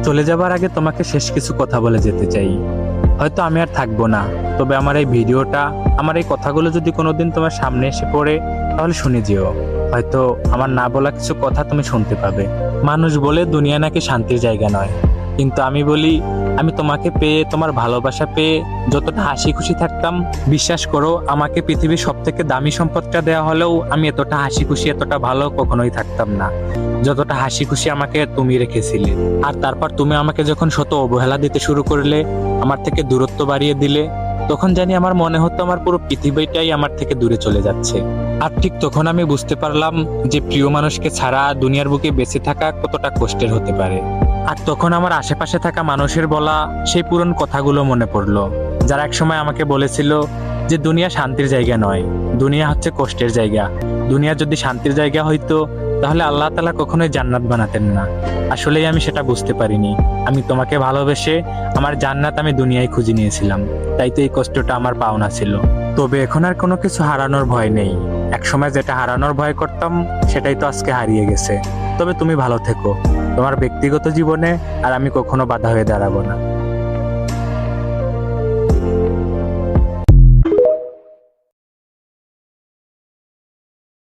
চলে যাবার আগে তোমাকে শেষ কিছু কথা বলে যেতে চাই। হয়তো আমি আর থাকবো না, তবে আমার এই ভিডিওটা, আমার এই কথাগুলো যদি কোনোদিন তোমার সামনে এসে পড়ে, তাহলে শুনে যেও। হয়তো আমার না বলা কিছু কথা তুমি শুনতে পাবে। মানুষ বলে দুনিয়া নাকি শান্তির জায়গা নয়, কিন্তু আমি বলি, আমি তোমাকে পেয়ে, তোমার ভালোবাসা পেয়ে যতটা হাসি খুশি থাকতাম, বিশ্বাস করো আমাকে পৃথিবীর সব থেকে দামি সম্পদটা দেওয়া হলেও আমি এতটা হাসি খুশি, এতটা ভালো কখনোই থাকতাম না যতটা হাসি খুশি আমাকে তুমি রেখেছিলে। আর তারপর তুমি আমাকে যখন শত অবহেলা দিতে শুরু করলে, আমার থেকে দূরত্ব বাড়িয়ে দিলে, তখন জানি আমার মনে হতো আমার পুরো পৃথিবীটাই আমার থেকে দূরে চলে যাচ্ছে। আর ঠিক তখন আমি বুঝতে পারলাম যে প্রিয় মানুষকে ছাড়া দুনিয়ার বুকে বেঁচে থাকা কতটা কষ্টের হতে পারে। আর তখন আমার আশেপাশে থাকা মানুষের বলা সেই পুরনো কথাগুলো মনে পড়লো, যারা একসময় আমাকে বলেছিল যে দুনিয়া শান্তির জায়গা নয়, দুনিয়া হচ্ছে কষ্টের জায়গা। দুনিয়া যদি শান্তির জায়গা হইতো, তাহলে আল্লাহ তাআলা কখনোই জান্নাত বানাতেন না। আসলেই আমি সেটা বুঝতে পারিনি। আমি তোমাকে ভালোবেসে আমার জান্নাত আমি দুনিয়ায় খুঁজে নিয়েছিলাম, তাই তো এই কষ্টটা আমার পাওনা ছিল। তবে এখন আর কোনো কিছু হারানোর ভয় নেই। একসময় যেটা হারানোর ভয় করতাম, সেটাই তো আজকে হারিয়ে গেছে। তবে তুমি ভালো থেকো তোমার ব্যক্তিগত জীবনে, আর আমি কখনো বাধা হয়ে দাঁড়াবো না।